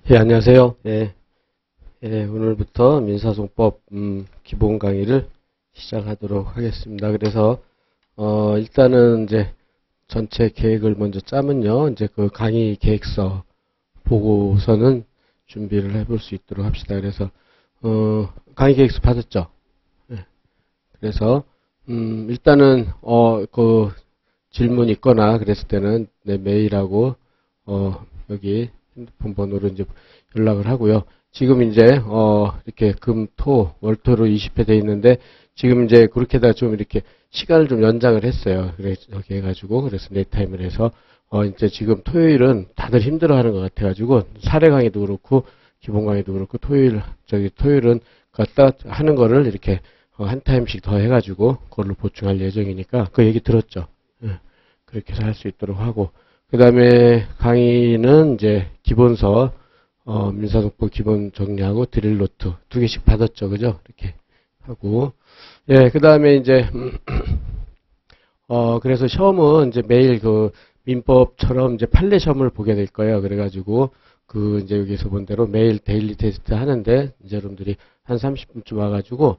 예, 안녕하세요. 오늘부터 민사소송법 기본 강의를 시작하도록 하겠습니다. 그래서 일단은 이제 전체 계획을 먼저 짜면요. 이제 그 강의 계획서 보고서는 준비를 해볼 수 있도록 합시다. 그래서 강의 계획서 받았죠. 예, 그래서 일단은 그 질문 있거나 그랬을 때는 내 메일하고 여기 핸드폰 번호로 이제 연락을 하고요. 지금 이제 이렇게 금, 토, 월토로 20회 돼 있는데 지금 이제 그렇게다 좀 이렇게 시간을 좀 연장을 했어요. 그래서 여기 해가지고 그래서 네 타임을 해서 이제 지금 토요일은 다들 힘들어하는 것 같아가지고 사례 강의도 그렇고 기본 강의도 그렇고 토요일은 갖다 하는 거를 이렇게 한 타임씩 더 해가지고 그걸로 보충할 예정이니까 그 얘기 들었죠. 예, 그렇게 해서 할 수 있도록 하고. 그 다음에 강의는 이제 기본서, 민사소송법 기본 정리하고 드릴 노트 2개씩 받았죠. 그죠? 이렇게 하고. 예, 그 다음에 이제, 그래서 시험은 이제 매일 그 민법처럼 이제 판례 시험을 보게 될 거예요. 그래가지고, 이제 여기서 본 대로 매일 데일리 테스트 하는데, 이제 여러분들이 한 30분쯤 와가지고,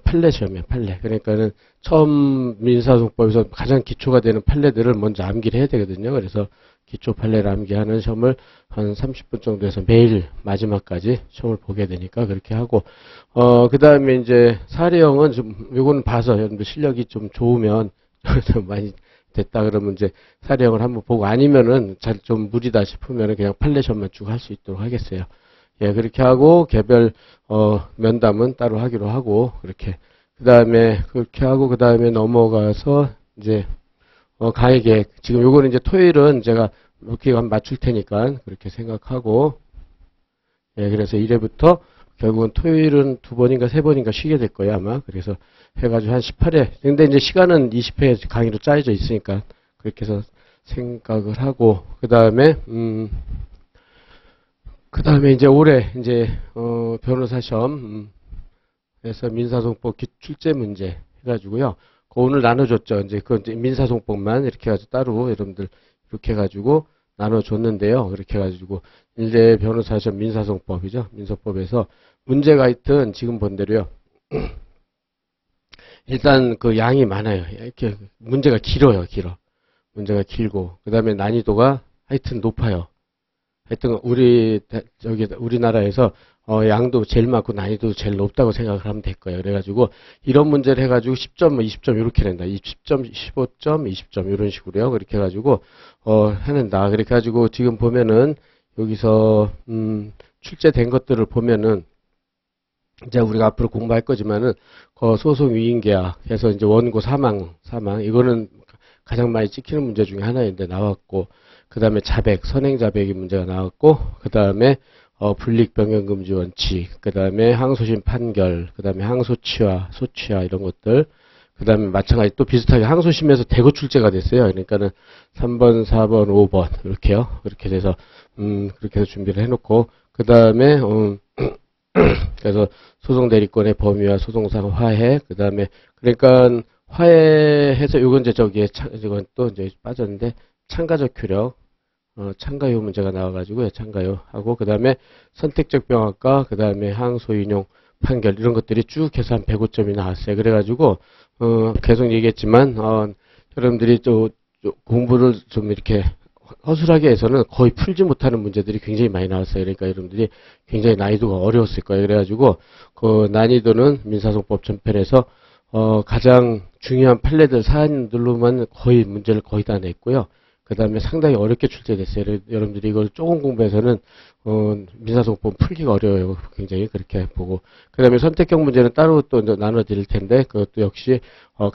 판례 시험이에요, 판례. 그러니까는 처음 민사소송법에서 가장 기초가 되는 판례들을 먼저 암기를 해야 되거든요. 그래서 기초 판례를 암기하는 시험을 한 30분 정도 해서 매일 마지막까지 시험을 보게 되니까 그렇게 하고, 그 다음에 이제 사례형은 좀, 요거는 봐서 여러분들 실력이 좀 좋으면, 좀 많이 됐다 그러면 이제 사례형을 한번 보고 아니면은 잘 좀 무리다 싶으면은 그냥 판례 시험만 쭉 할 수 있도록 하겠어요. 예, 그렇게 하고, 개별, 면담은 따로 하기로 하고, 그렇게. 그 다음에, 그렇게 하고, 그 다음에 넘어가서, 이제, 강의 계획. 지금 요거는 이제 토요일은 제가 이렇게 한번 맞출 테니까, 그렇게 생각하고, 예, 그래서 1회부터 결국은 토요일은 2번인가 3번인가 쉬게 될 거예요, 아마. 그래서 해가지고 한 18회. 근데 이제 시간은 20회 강의로 짜여져 있으니까, 그렇게 해서 생각을 하고, 그 다음에, 그 다음에 이제 올해 이제 변호사 시험 에서 민사소송법 출제 문제 해가지고요. 그 오늘 나눠줬죠. 이제 그 이제 민사소송법만 이렇게 해가지고 따로 여러분들 이렇게 해가지고 나눠줬는데요. 그렇게 해가지고 이제 변호사 시험 민사소송법이죠. 민소법에서 문제가 하여튼 지금 본 대로요. 일단 그 양이 많아요. 이렇게 문제가 길어요. 길어. 문제가 길고 그 다음에 난이도가 하여튼 높아요. 하여튼 우리나라에서 양도 제일 많고 난이도 제일 높다고 생각을 하면 될 거예요. 그래가지고 이런 문제를 해가지고 10점, 20점 이렇게 낸다. 10점, 15점, 20점 이런 식으로요. 그렇게 해가지고 해낸다. 그렇게 해가지고 지금 보면은 여기서 출제된 것들을 보면은 이제 우리가 앞으로 공부할 거지만은 소송 위임계약 해서 이제 원고 사망 이거는 가장 많이 찍히는 문제 중에 하나인데 나왔고. 그 다음에 자백, 선행자백이 문제가 나왔고, 그 다음에, 불이익변경금지 원칙, 그 다음에 항소심 판결, 그 다음에 항소치하, 소치하, 이런 것들, 그 다음에 마찬가지 또 비슷하게 항소심에서 대거 출제가 됐어요. 그러니까는 3번, 4번, 5번, 이렇게요. 그렇게 돼서, 그렇게 해서 준비를 해놓고, 그 다음에, 그래서 소송대리권의 범위와 소송상 화해, 그 다음에, 그러니까 화해해서, 요건 이제 이건 또 이제 빠졌는데, 참가적 효력, 참가요 문제가 나와가지고요. 참가요 하고 그 다음에 선택적 병합과 그 다음에 항소 인용 판결 이런 것들이 쭉 해서 한 105점이 나왔어요. 그래가지고 계속 얘기했지만 여러분들이 또 공부를 좀 이렇게 허술하게 해서는 거의 풀지 못하는 문제들이 굉장히 많이 나왔어요. 그러니까 여러분들이 굉장히 난이도가 어려웠을 거예요. 그래가지고 그 난이도는 민사소송법 전편에서 가장 중요한 판례들 사안들로만 거의 문제를 거의 다 냈고요. 그 다음에 상당히 어렵게 출제됐어요. 여러분들이 이걸 조금 공부해서는, 민사소송법 풀기가 어려워요. 굉장히 그렇게 보고. 그 다음에 선택형 문제는 따로 또 나눠 드릴 텐데, 그것도 역시,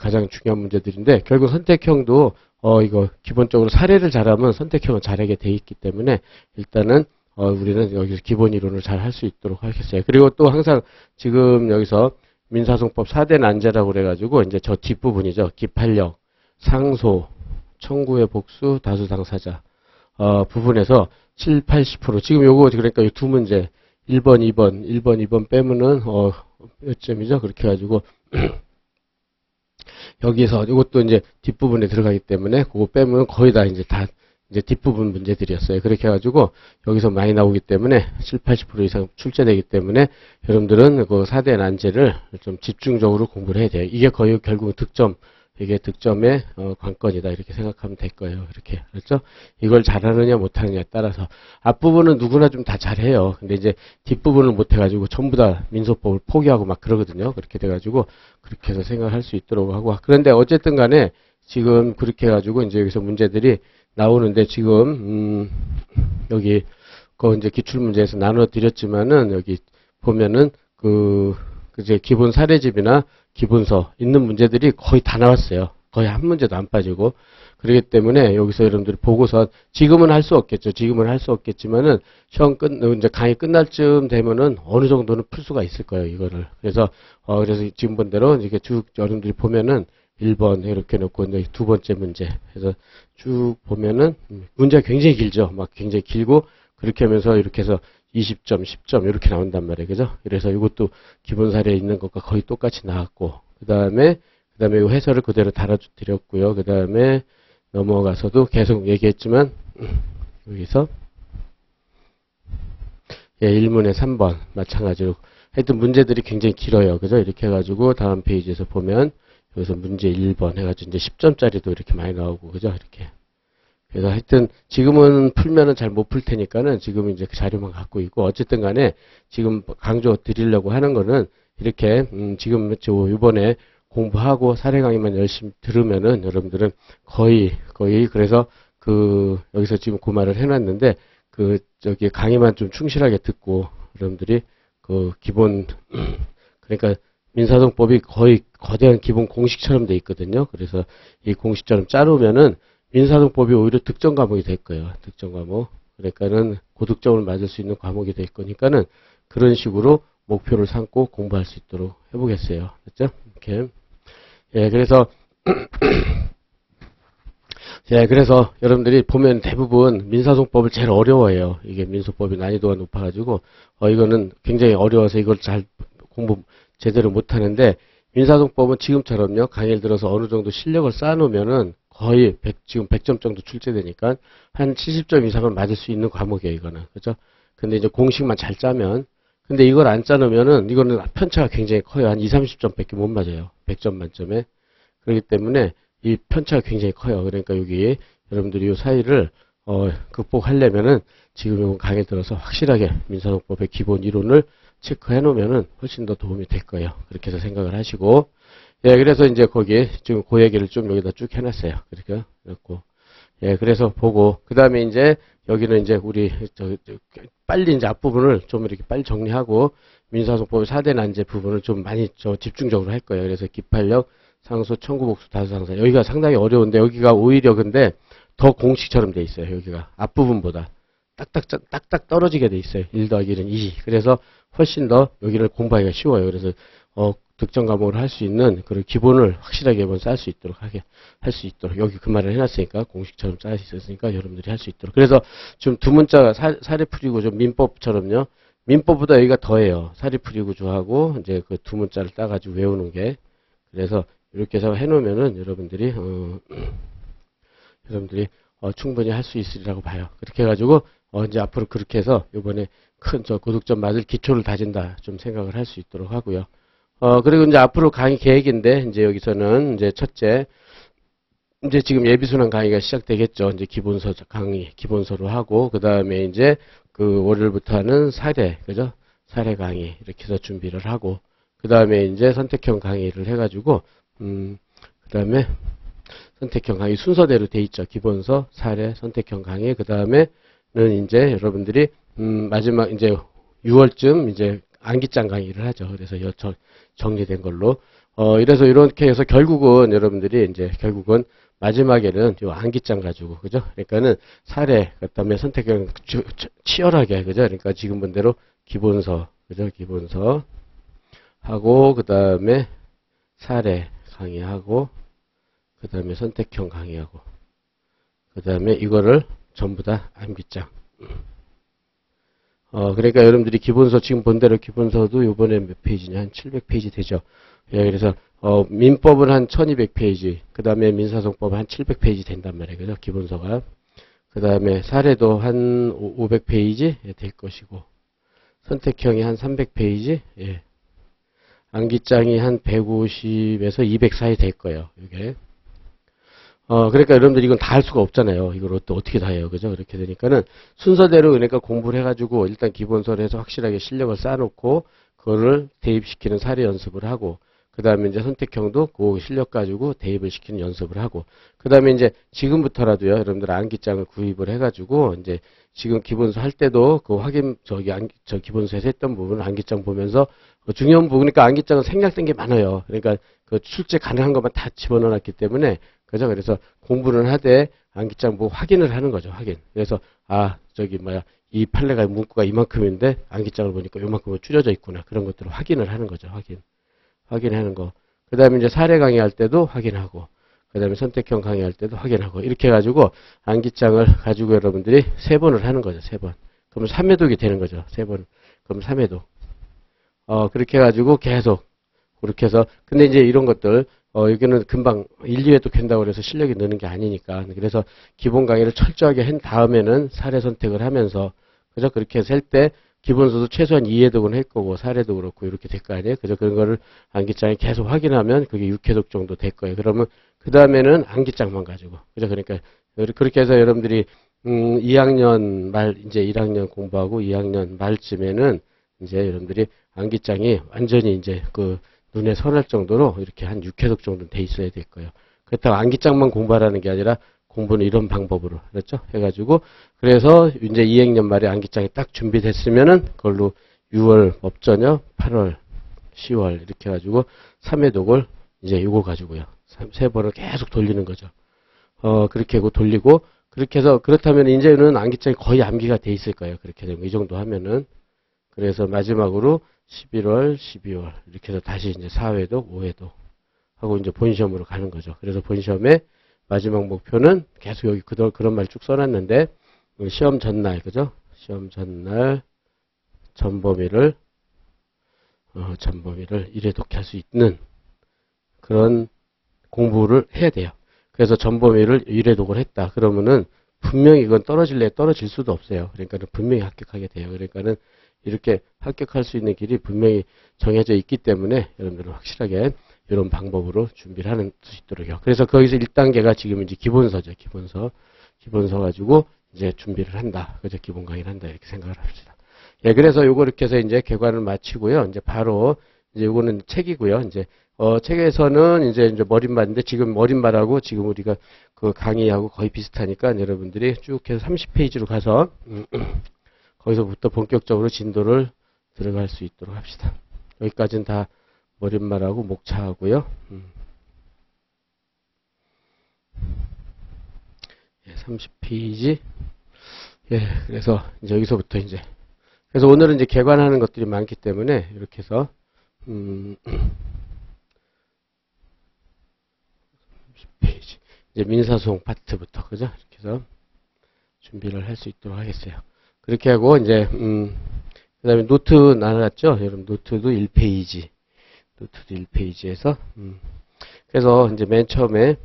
가장 중요한 문제들인데, 결국 선택형도, 이거, 기본적으로 사례를 잘하면 선택형은 잘하게 돼 있기 때문에, 일단은, 우리는 여기서 기본 이론을 잘 할 수 있도록 하겠어요. 그리고 또 항상 지금 여기서 민사소송법 4대 난제라고 그래가지고, 이제 저 뒷부분이죠. 기판력, 상소, 청구의 복수, 다수 당사자 부분에서 7, 80% 지금 요거 그러니까 이 두 문제 1번, 2번 빼면은 몇 점이죠? 그렇게 해가지고 여기서 이것도 이제 뒷부분에 들어가기 때문에 그거 빼면 거의 다 이제 다 이제 뒷부분 문제들이었어요. 그렇게 해가지고 여기서 많이 나오기 때문에 70, 80% 이상 출제되기 때문에 여러분들은 그 4대 난제를 좀 집중적으로 공부를 해야 돼요. 이게 거의 결국 득점, 이게 득점의 관건이다 이렇게 생각하면 될 거예요. 이렇게 그렇죠? 이걸 잘하느냐 못하느냐에 따라서 앞부분은 누구나 좀 다 잘해요. 근데 이제 뒷부분을 못해가지고 전부 다 민소법을 포기하고 막 그러거든요. 그렇게 돼가지고 그렇게 해서 생각할 수 있도록 하고 그런데 어쨌든 간에 지금 그렇게 해가지고 이제 여기서 문제들이 나오는데 지금 여기 그 이제 기출 문제에서 나눠 드렸지만은 여기 보면은 이제 기본 사례집이나 기본서 있는 문제들이 거의 다 나왔어요. 거의 한 문제도 안 빠지고 그렇기 때문에 여기서 여러분들이 보고서 지금은 할 수 없겠죠. 지금은 할 수 없겠지만은 이제 강의 끝날 쯤 되면은 어느 정도는 풀 수가 있을 거예요. 이거를 그래서 지금 본 대로 이렇게 쭉 여러분들이 보면은 1번 이렇게 놓고 이제 두 번째 문제 해서 쭉 보면은 문제가 굉장히 길죠. 막 굉장히 길고 그렇게 하면서 이렇게 해서 20점, 10점 이렇게 나온단 말이에요. 그죠? 그래서 이것도 기본 사례에 있는 것과 거의 똑같이 나왔고 그다음에 이 해설을 그대로 달아드렸고요. 그다음에 넘어가서도 계속 얘기했지만 여기서 1문에 3번 마찬가지로 하여튼 문제들이 굉장히 길어요. 그죠? 이렇게 해가지고 다음 페이지에서 보면 여기서 문제 1번 해가지고 이제 10점짜리도 이렇게 많이 나오고 그죠? 이렇게. 그래서 하여튼 지금은 풀면은 잘 못 풀 테니까는 지금 이제 그 자료만 갖고 있고 어쨌든 간에 지금 강조 드리려고 하는 거는 이렇게 지금 이번에 공부하고 사례 강의만 열심히 들으면은 여러분들은 거의 그래서 여기서 지금 그 말을 해놨는데 저기 강의만 좀 충실하게 듣고 여러분들이 기본 그러니까 민사소송법이 거의 거대한 기본 공식처럼 돼 있거든요. 그래서 이 공식처럼 짜놓으면은 민사소송법이 오히려 득점 과목이 될 거예요. 득점 과목. 그러니까는 고득점을 맞을 수 있는 과목이 될 거니까는 그런 식으로 목표를 삼고 공부할 수 있도록 해보겠어요. 됐죠? 이렇게. 그래서 여러분들이 보면 대부분 민사소송법을 제일 어려워해요. 이게 민소법이 난이도가 높아가지고 이거는 굉장히 어려워서 이걸 잘 공부 제대로 못하는데 민사소송법은 지금처럼요. 강의를 들어서 어느 정도 실력을 쌓아놓으면은 거의 지금 100점 정도 출제되니까 한 70점 이상은 맞을 수 있는 과목이에요. 이거는. 그죠? 근데 이제 공식만 잘 짜면 근데 이걸 안 짜놓으면은 이거는 편차가 굉장히 커요. 한 20, 30점 밖에 못 맞아요. 100점 만점에. 그렇기 때문에 이 편차가 굉장히 커요. 그러니까 여기 여러분들이 이 사이를 극복하려면은 지금 요 강의를 들어서 확실하게 민사소송법의 기본 이론을 체크해 놓으면은 훨씬 더 도움이 될 거예요. 그렇게 해서 생각을 하시고 그래서 이제 거기에 지금 그 얘기를 좀 여기다 쭉 해놨어요. 그러니까 그렇고 그래서 보고 그 다음에 이제 여기는 이제 우리 빨리 이제 앞부분을 좀 이렇게 빨리 정리하고 민사소송법의 4대 난제 부분을 좀 많이 집중적으로 할 거예요. 그래서 기판력, 상소, 청구, 복수, 다수상사 여기가 상당히 어려운데 여기가 오히려 근데 더 공식처럼 돼 있어요. 여기가 앞부분보다 딱딱 떨어지게 돼 있어요. 1 더하기 1은 2. 그래서 훨씬 더 여기를 공부하기가 쉬워요. 그래서 득점 과목을 할 수 있는 그런 기본을 확실하게 한번 쌓을 수 있도록 할 수 있도록 여기 그 말을 해놨으니까 공식처럼 쌓을 수 있으니까 여러분들이 할 수 있도록 그래서 좀 두 문자가 사례풀이 구조 민법처럼요. 민법보다 여기가 더해요. 사례풀이 구조하고 이제 그 두 문자를 따가지고 외우는 게 그래서 이렇게 해서 해놓으면은 여러분들이 충분히 할 수 있으리라고 봐요. 그렇게 해가지고 이제 앞으로 그렇게 해서 이번에 큰 고득점 맞을 기초를 다진다 좀 생각을 할 수 있도록 하고요. 그리고 이제 앞으로 강의 계획인데 이제 여기서는 이제 첫째 이제 지금 예비순환 강의가 시작되겠죠. 이제 기본서 강의 기본서로 하고 그 다음에 이제 월요일부터 하는 사례 그죠? 사례 강의 이렇게 해서 준비를 하고 그 다음에 이제 선택형 강의를 해가지고 그 다음에 선택형 강의 순서대로 돼 있죠. 기본서, 사례, 선택형 강의. 그 다음에는 이제 여러분들이 마지막 이제 6월쯤 이제 암기장 강의를 하죠. 그래서 정리된 걸로. 이래서 이렇게 해서 결국은 여러분들이 이제 결국은 마지막에는 요 암기장 가지고 그죠? 그러니까는 사례, 그다음에 선택형 치열하게 그죠? 그러니까 지금 본대로 기본서 그죠? 기본서 하고 그다음에 사례 강의하고 그 다음에 선택형 강의하고 그 다음에 이거를 전부 다 암기장 그러니까 여러분들이 기본서 지금 본 대로 기본서도 요번에 몇 페이지냐 한 700페이지 되죠. 그래서 민법은 한 1200페이지 그 다음에 민사소송법은 한 700페이지 된단 말이에요. 그죠? 기본서가 그 다음에 사례도 한 500페이지 될 것이고, 선택형이 한 300페이지, 예. 암기장이 한 150에서 200 사이 될 거예요, 이게. 그러니까 여러분들 이건 다 할 수가 없잖아요. 이걸 또 어떻게 다 해요. 그죠? 그렇게 되니까는 순서대로 그러니까 공부를 해가지고 일단 기본서를 해서 확실하게 실력을 쌓아놓고 그거를 대입시키는 사례 연습을 하고 그 다음에 이제 선택형도 그 실력 가지고 대입을 시키는 연습을 하고 그 다음에 이제 지금부터라도요. 여러분들 암기장을 구입을 해가지고 이제 지금 기본서 할 때도 그 확인 저 기본서에서 했던 부분을 암기장 보면서 중요한 부분 그러니까 암기장은 생략된 게 많아요. 그러니까 그 출제 가능한 것만 다 집어넣어놨기 때문에 그죠? 그래서 공부를 하되 암기장 보고 확인을 하는 거죠. 확인. 그래서 이 판례가 문구가 이만큼인데 암기장을 보니까 요만큼은 줄여져 있구나. 그런 것들을 확인을 하는 거죠. 확인하는 거. 그 다음에 이제 사례 강의할 때도 확인하고 그 다음에 선택형 강의할 때도 확인하고 이렇게 해가지고 암기장을 가지고 여러분들이 3번을 하는 거죠. 3번. 그러면 3회독이 되는 거죠. 3번. 그럼 3회독. 그렇게 해가지고 계속 그렇게 해서 근데 이제 이런 것들 여기는 금방 1, 2회도 된다고 그래서 실력이 느는 게 아니니까. 그래서 기본 강의를 철저하게 한 다음에는 사례 선택을 하면서, 그죠? 그렇게 해서 할 때, 기본서도 최소한 2회독은 할 거고, 사례도 그렇고, 이렇게 될 거 아니에요? 그죠? 그런 거를 암기장에 계속 확인하면 그게 6회독 정도 될 거예요. 그러면, 그 다음에는 암기장만 가지고. 그죠? 그러니까, 그렇게 해서 여러분들이, 2학년 말, 이제 1학년 공부하고 2학년 말쯤에는 이제 여러분들이 암기장이 완전히 이제 눈에 선할 정도로 이렇게 한 6회독 정도 돼 있어야 될 거예요. 그렇다고 암기장만 공부하라는 게 아니라 공부는 이런 방법으로 그렇죠? 해가지고 그래서 이제 2학년 말에 암기장이 딱 준비됐으면은 그걸로 6월 업전역, 8월, 10월 이렇게 해가지고 3회독을 이제 이거 가지고요. 3번을 계속 돌리는 거죠. 그렇게 하고 돌리고 그렇게 해서 그렇다면 이제는 암기장이 거의 암기가 돼 있을 거예요. 그렇게 되면 이 정도 하면은 그래서 마지막으로 11월, 12월 이렇게 해서 다시 이제 4회독, 5회독 하고 이제 본시험으로 가는 거죠. 그래서 본시험의 마지막 목표는 계속 여기 그런 말 쭉 써놨는데 시험 전날 그죠? 시험 전날 전범위를 1회독 할 수 있는 그런 공부를 해야 돼요. 그래서 전범위를 1회독을 했다. 그러면은 분명히 이건 떨어질 수도 없어요. 그러니까는 분명히 합격하게 돼요. 그러니까는 이렇게 합격할 수 있는 길이 분명히 정해져 있기 때문에 여러분들은 확실하게 이런 방법으로 준비를 하는 수 있도록요. 그래서 거기서 1단계가 지금 이제 기본서죠. 기본서 가지고 이제 준비를 한다. 그죠? 기본 강의를 한다. 이렇게 생각을 합시다. 예, 그래서 요거 이렇게 해서 이제 개관을 마치고요. 이제 바로 이제 요거는 책이고요. 이제 책에서는 이제 머릿말인데 지금 머릿말하고 지금 우리가 그 강의하고 거의 비슷하니까 여러분들이 쭉 해서 30페이지로 가서 거기서부터 본격적으로 진도를 들어갈 수 있도록 합시다. 여기까지는 다 머릿말하고 목차하고요. 예, 30페이지. 예, 그래서 이제 여기서부터 이제 그래서 오늘은 이제 개관하는 것들이 많기 때문에 이렇게 해서 30페이지 이제 민사소송 파트부터 그죠? 이렇게 해서 준비를 할 수 있도록 하겠어요. 그렇게 하고 이제 그 다음에 노트 나눴죠. 여러분 노트도 1페이지 노트도 1페이지에서 그래서 이제 맨 처음에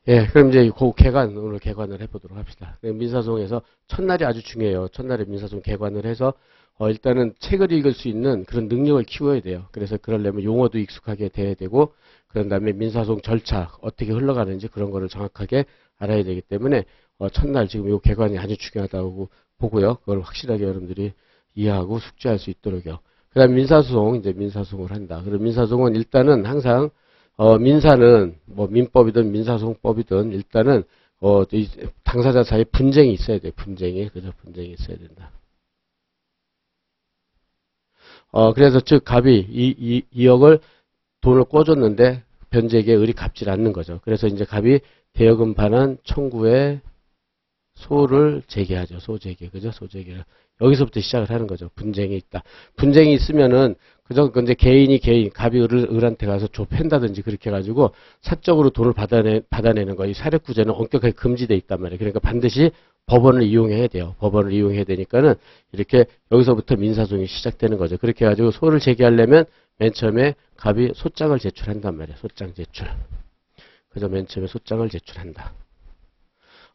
예, 그럼 이제 오늘 개관을 해보도록 합시다. 민사소송에서 첫날이 아주 중요해요. 첫날에 민사소송 개관을 해서 일단은 책을 읽을 수 있는 그런 능력을 키워야 돼요. 그래서 그러려면 용어도 익숙하게 돼야 되고 그런 다음에 민사소송 절차 어떻게 흘러가는지 그런 거를 정확하게 알아야 되기 때문에 첫날 지금 이 개관이 아주 중요하다고 보고요. 그걸 확실하게 여러분들이 이해하고 숙지할 수 있도록요. 그 다음에 민사소송 이제 민사소송을 한다. 그리고 민사소송은 일단은 항상 민사는 뭐 민법이든 민사소송법이든 일단은 이 당사자 사이에 분쟁이 있어야 돼요. 그래서 분쟁이 있어야 된다. 그래서 즉 갑이 2억을 돈을 꿔줬는데 변제기에 을이 갚질 않는 거죠. 그래서 이제 갑이 대여금 반환 청구에 소를 제기하죠. 소제기. 그죠? 소제기를. 여기서부터 시작을 하는 거죠. 분쟁이 있다. 분쟁이 있으면은, 그죠? 근데 갑이 을한테 가서 팬다든지 그렇게 해가지고 사적으로 돈을 받아내는 거. 이 사례구제는 엄격하게 금지되어 있단 말이에요. 그러니까 반드시 법원을 이용해야 돼요. 법원을 이용해야 되니까는 이렇게 여기서부터 민사소송이 시작되는 거죠. 그렇게 해가지고 소를 제기하려면 맨 처음에 갑이 소장을 제출한단 말이에요. 소장 제출. 그저 맨 처음에 소장을 제출한다.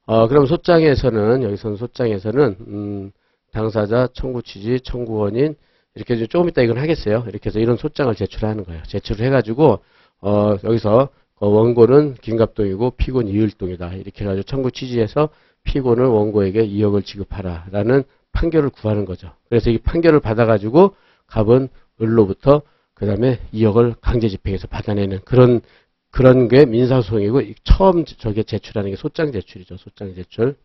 그럼 여기서는 소장에서는, 당사자, 청구 취지, 청구 원인, 이렇게 조금 이따 이건 하겠어요. 이렇게 해서 이런 소장을 제출하는 거예요. 제출을 해가지고, 여기서 원고는 김갑동이고 피고는 이을동이다. 이렇게 해가지고 청구 취지에서 피고는 원고에게 2억을 지급하라라는 판결을 구하는 거죠. 그래서 이 판결을 받아가지고 갑은 을로부터 그 다음에 2억을 강제 집행해서 받아내는 그런 게 민사소송이고 처음 저게 제출하는 게 소장 제출이죠. 소장 제출.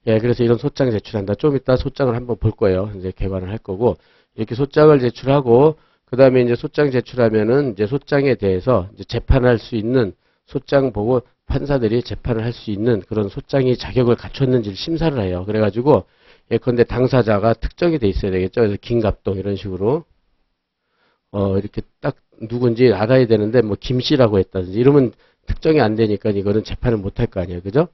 예, 그래서 이런 소장 제출한다. 좀 이따 소장을 한번 볼 거예요. 이제 개관을 할 거고 이렇게 소장을 제출하고 그 다음에 이제 소장 제출하면은 이제 소장에 대해서 이제 재판할 수 있는 소장 보고 판사들이 재판을 할 수 있는 그런 소장이 자격을 갖췄는지를 심사를 해요. 그래가지고 예컨대 당사자가 특정이 돼 있어야 되겠죠. 그래서 김갑동 이런 식으로 이렇게 딱 누군지 알아야 되는데 뭐 김씨라고 했다든지 이러면 특정이 안 되니까 이거는 재판을 못 할 거 아니에요. 그죠?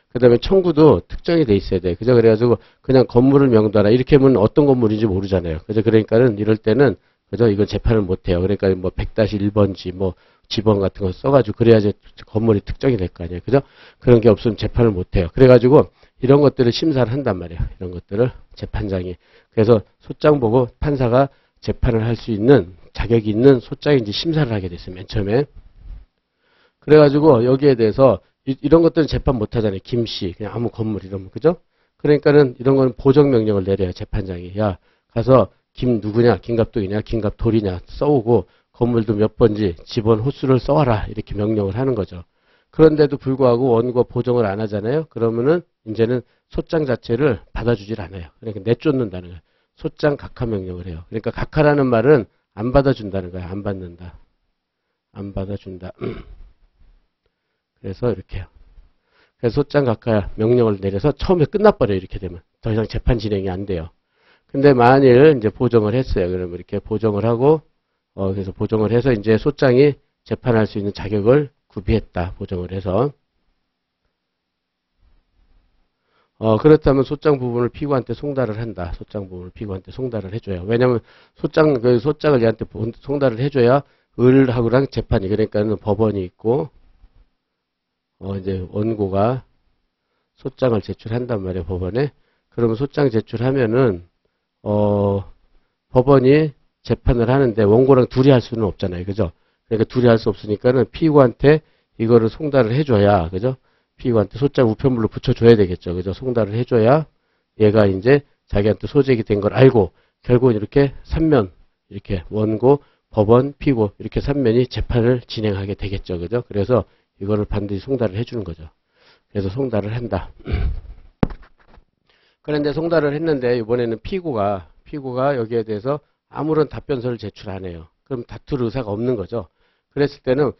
그 다음에 청구도 특정이 돼 있어야 돼. 그죠? 그래가지고 그냥 건물을 명도하라. 이렇게 하면 어떤 건물인지 모르잖아요. 그죠? 그러니까는 이럴 때는 그죠? 이건 재판을 못 해요. 그러니까 뭐 100-1번지 뭐 지번 같은 거 써가지고 그래야지 건물이 특정이 될 거 아니에요. 그죠? 그런 게 없으면 재판을 못 해요. 그래가지고 이런 것들을 심사를 한단 말이에요. 이런 것들을 재판장이. 그래서 소장 보고 판사가 재판을 할 수 있는 자격이 있는 소장인지 심사를 하게 됐어요. 맨 처음에. 그래가지고 여기에 대해서 이런 것들은 재판 못 하잖아요. 김씨, 그냥 아무 건물 이러면. 그죠? 그러니까는 이런 거는 보정명령을 내려요. 재판장이. 야, 가서 김 누구냐, 김갑동이냐, 김갑돌이냐 써오고 건물도 몇 번지 집원 호수를 써와라. 이렇게 명령을 하는 거죠. 그런데도 불구하고 원고 보정을 안 하잖아요. 그러면은 이제는 소장 자체를 받아주질 않아요. 그러니까 내쫓는다는 거예요. 소장 각하 명령을 해요. 그러니까 각하라는 말은 안 받아준다는 거예요. 안 받는다. 안 받아준다. 그래서 이렇게요. 그래서 소장 각하 명령을 내려서 처음에 끝나버려요. 이렇게 되면. 더 이상 재판 진행이 안 돼요. 근데 만일 이제 보정을 했어요. 그러면 이렇게 보정을 하고, 그래서 보정을 해서 이제 소장이 재판할 수 있는 자격을 구비했다. 보정을 해서. 그렇다면 소장 부분을 피고한테 송달을 한다. 소장 부분을 피고한테 송달을 해줘요. 왜냐면 소장을 얘한테 송달을 해줘야 을하고랑 재판이, 그러니까는 법원이 있고, 이제 원고가 소장을 제출한단 말이에요. 법원에. 그러면 소장 제출하면은, 법원이 재판을 하는데 원고랑 둘이 할 수는 없잖아요. 그죠? 그러니까 둘이 할 수 없으니까는 피고한테 이거를 송달을 해줘야, 그죠? 피고한테 소장 우편물로 붙여줘야 되겠죠. 그죠? 송달을 해줘야 얘가 이제 자기한테 소재기 된 걸 알고 결국은 이렇게 3면, 이렇게 원고, 법원, 피고 이렇게 3면이 재판을 진행하게 되겠죠. 그죠? 그래서 이거를 반드시 송달을 해주는 거죠. 그래서 송달을 한다. 그런데 송달을 했는데 이번에는 피고가 여기에 대해서 아무런 답변서를 제출 안 해요. 그럼 다툴 의사가 없는 거죠. 그랬을 때는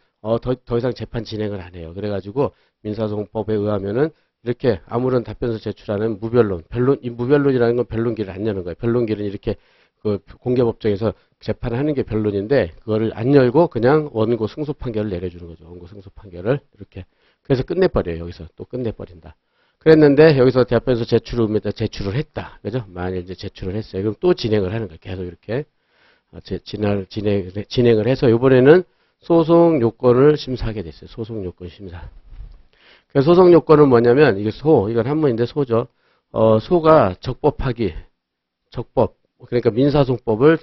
더 이상 재판 진행을 안 해요. 그래가지고 민사소송법에 의하면은 이렇게 아무런 답변서 제출하는 무변론, 이 무변론이라는 건 변론기를 안 여는 거예요. 변론기는 이렇게 그 공개법정에서 재판하는 게 변론인데 그거를 안 열고 그냥 원고 승소 판결을 내려주는 거죠. 원고 승소 판결을 이렇게. 그래서 끝내버려요. 여기서 또 끝내버린다. 그랬는데 여기서 답변서 제출을 했다. 그죠? 만약 이제 제출을 했어요. 그럼 또 진행을 하는 거예요. 계속 이렇게 진행을 해서 이번에는 소송 요건을 심사하게 됐어요. 소송 요건 심사. 그 소송 요건은 뭐냐면 이게 이건 한문인데 소죠. 소가 적법하기, 그러니까 민사소송법을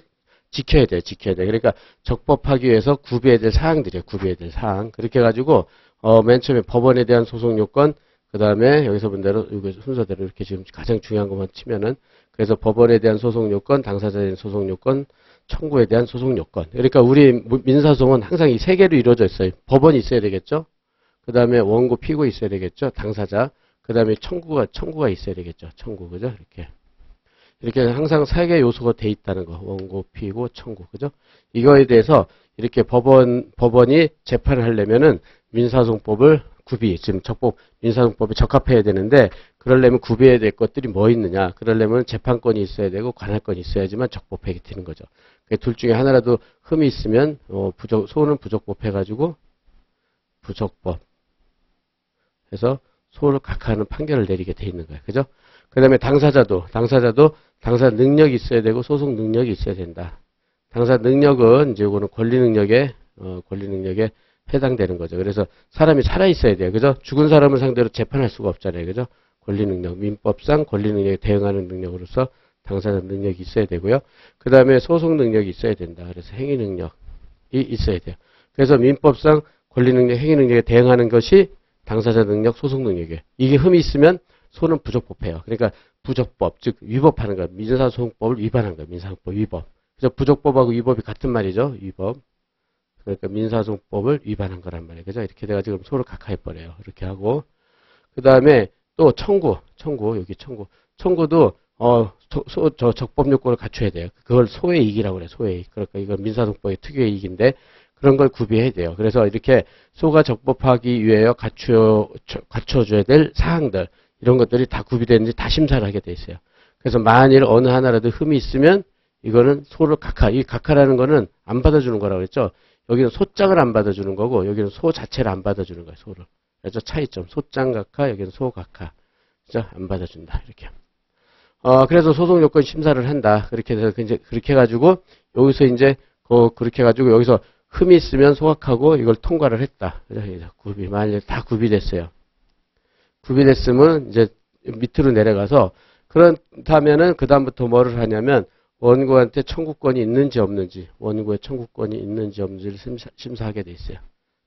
지켜야 돼. 그러니까 적법하기 위해서 구비해야 될 사항들이에요. 구비해야 될 사항. 그렇게 해가지고 맨 처음에 법원에 대한 소송 요건, 그 다음에 여기서 본 대로 이거 순서대로 이렇게 지금 가장 중요한 것만 치면은, 그래서 법원에 대한 소송 요건, 당사자에 대한 소송 요건, 청구에 대한 소송 요건. 그러니까 우리 민사소송은 항상 이 세 개로 이루어져 있어요. 법원이 있어야 되겠죠. 그 다음에 원고 피고 있어야 되겠죠. 당사자. 그 다음에 청구가 있어야 되겠죠. 청구. 그죠? 이렇게 항상 세 개 요소가 돼 있다는 거. 원고, 피고, 청구. 그죠? 이거에 대해서 이렇게 법원이 재판을 하려면은 민사소송법을 지금 민사소송법에 적합해야 되는데, 그러려면 구비해야 될 것들이 뭐 있느냐. 그러려면 재판권이 있어야 되고 관할권이 있어야지만 적법하게 되는 거죠. 둘 중에 하나라도 흠이 있으면, 소는 부적법 해가지고, 부적법. 해서 소를 각하하는 판결을 내리게 돼 있는 거예요. 그죠? 그 다음에 당사자 능력이 있어야 되고 소송 능력이 있어야 된다. 당사 능력은 이제 이거는 권리 능력에 해당되는 거죠. 그래서 사람이 살아있어야 돼요. 그죠? 죽은 사람을 상대로 재판할 수가 없잖아요. 그죠? 권리 능력, 민법상 권리 능력에 대응하는 능력으로서 당사자 능력이 있어야 되고요. 그 다음에 소송 능력이 있어야 된다. 그래서 행위 능력이 있어야 돼요. 그래서 민법상 권리 능력, 행위 능력에 대응하는 것이 당사자 능력, 소송 능력이에요. 이게 흠이 있으면 소는 부적법해요. 그러니까 부적법, 즉 위법하는 거예요. 민사소송법을 위반한 거예요. 민사소송법 위법. 그래서 부적법하고 위법이 같은 말이죠. 위법. 그러니까 민사소송법을 위반한 거란 말이에요. 그죠? 이렇게 돼가지고 소를 각하해버려요. 이렇게 하고. 그 다음에 또 청구, 여기 청구. 청구도, 적법 요건을 갖춰야 돼요. 그걸 소의 이익이라고 그래요. 소의 이익. 그러니까 이건 민사소송법의 특유의 이익인데 그런 걸 구비해야 돼요. 그래서 이렇게 소가 적법하기 위하여 갖춰줘야 될 사항들, 이런 것들이 다 구비되는지 다 심사를 하게 돼 있어요. 그래서 만일 어느 하나라도 흠이 있으면 이거는 소를 각하, 이 각하라는 거는 안 받아주는 거라고 그랬죠. 여기는 소장을 안 받아주는 거고 여기는 소 자체를 안 받아주는 거예요. 소를. 그래서 차이점. 소장 각하, 여기는 소 각하. 그죠? 안 받아준다. 이렇게. 그래서 소송 요건 심사를 한다. 그렇게 해서 이제 그렇게 해가지고 여기서 이제 그렇게 해가지고 여기서 흠이 있으면 소각하고 이걸 통과를 했다. 만일 다 구비됐어요. 구비됐으면 이제 밑으로 내려가서 그렇다면은 그 다음부터 뭐를 하냐면 원고한테 청구권이 있는지 없는지, 원고에 청구권이 있는지 없는지를 심사하게 돼 있어요.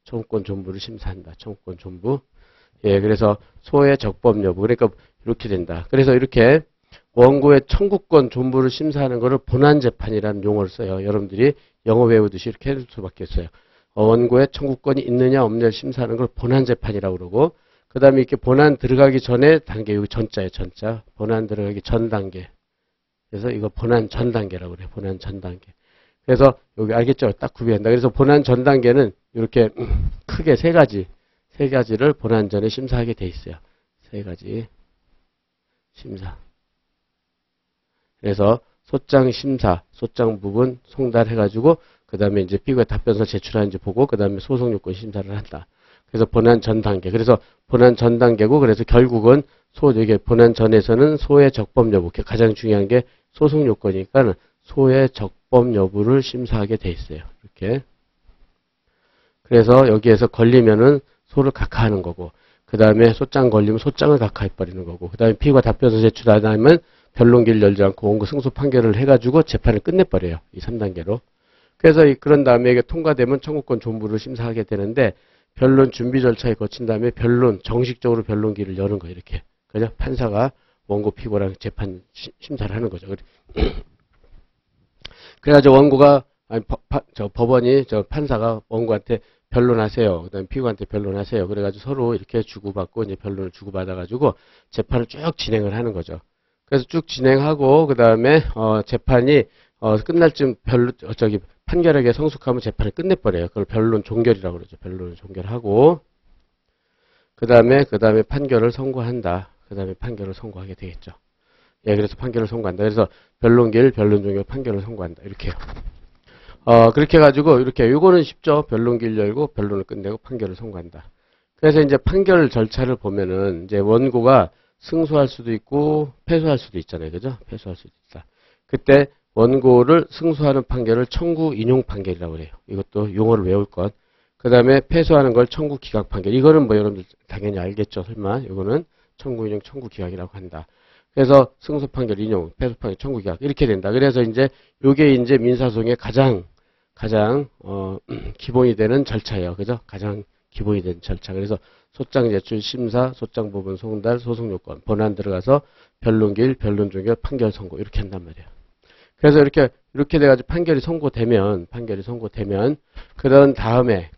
청구권 존부를 심사한다. 청구권 존부. 예, 그래서 소의 적법 여부. 그러니까 이렇게 된다. 그래서 이렇게 원고의 청구권 존부를 심사하는 것을 본안재판이라는 용어를 써요. 여러분들이 영어 외우듯이 이렇게 해줄 수밖에 없어요. 원고의 청구권이 있느냐 없느냐를 심사하는 걸 본안재판이라고 그러고, 그 다음에 이렇게 본안 들어가기 전에 단계, 여기 전자예요. 전자. 본안 들어가기 전 단계. 그래서 이거 본안 전 단계라고 그래요. 본안 전 단계. 그래서 여기 알겠죠? 딱 구비한다. 그래서 본안 전 단계는 이렇게 크게 세 가지를 본안 전에 심사하게 돼 있어요. 세 가지 심사. 그래서 소장 심사, 소장 부분 송달해가지고 그 다음에 이제 피고의 답변서 제출하는지 보고 그 다음에 소송요건 심사를 한다. 그래서 본안 전 단계. 그래서 본안 전 단계고, 그래서 결국은 이게 본안 전에서는 소의 적법 여부, 가장 중요한 게 소송 요건이니까 소의 적법 여부를 심사하게 돼 있어요. 이렇게. 그래서 여기에서 걸리면은 소를 각하하는 거고, 그 다음에 소장 걸리면 소장을 각하해버리는 거고, 그 다음에 피고가 답변서 제출하면 변론기를 열지 않고 원고 승소 판결을 해가지고 재판을 끝내버려요. 이 3단계로. 그래서 그런 다음에 이게 통과되면 청구권 존부를 심사하게 되는데, 변론 준비 절차에 거친 다음에 정식적으로 변론기를 여는 거예요. 이렇게. 그죠? 판사가 원고 피고랑 재판 심사를 하는 거죠. 그래가지고 원고가, 법원이, 판사가 원고한테 변론하세요. 그 다음에 피고한테 변론하세요. 그래가지고 서로 이렇게 주고받고 이제 변론을 주고받아가지고 재판을 쭉 진행을 하는 거죠. 그래서 쭉 진행하고, 그 다음에, 재판이, 끝날 쯤 판결하게 성숙하면 재판을 끝내버려요. 그걸 변론 종결이라고 그러죠. 변론을 종결하고, 그 다음에 판결을 선고한다. 그 다음에 판결을 선고하게 되겠죠. 예, 그래서 판결을 선고한다. 그래서 변론기일, 변론 종결, 판결을 선고한다. 이렇게요. 그렇게 해가지고, 이렇게, 요거는 쉽죠. 변론기일 열고, 변론을 끝내고, 판결을 선고한다. 그래서 이제 판결 절차를 보면은, 이제 원고가 승소할 수도 있고, 패소할 수도 있잖아요. 그죠? 패소할 수도 있다. 그때, 원고를 승소하는 판결을 청구 인용 판결이라고 해요. 이것도 용어를 외울 것. 그 다음에 패소하는 걸 청구 기각 판결. 이거는 뭐 여러분들 당연히 알겠죠. 설마. 이거는 청구 인용 청구 기각이라고 한다. 그래서 승소 판결 인용, 패소 판결 청구 기각 이렇게 된다. 그래서 이제 요게 이제 민사소송의 가장 기본이 되는 절차예요. 그죠? 가장 기본이 되는 절차. 그래서 소장 제출 심사, 소장 부분 송달, 소송 요건, 본안 들어가서 변론기일, 변론 종결, 판결 선고 이렇게 한단 말이에요. 그래서 이렇게 돼가지고 판결이 선고되면, 그런 다음에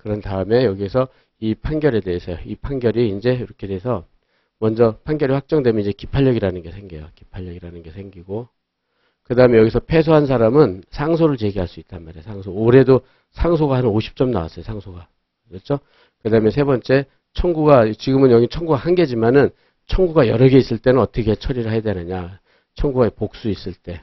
여기서 이 판결에 대해서요. 이 판결이 이제 이렇게 돼서 먼저 판결이 확정되면 이제 기판력이라는 게 생겨요. 기판력이라는 게 생기고, 그 다음에 여기서 패소한 사람은 상소를 제기할 수 있단 말이에요. 상소. 올해도 상소가 한 50점 나왔어요. 상소가. 그렇죠? 그 다음에 세 번째, 지금은 여기 청구가 한 개지만은 청구가 여러 개 있을 때는 어떻게 처리를 해야 되느냐. 청구가 복수 있을 때.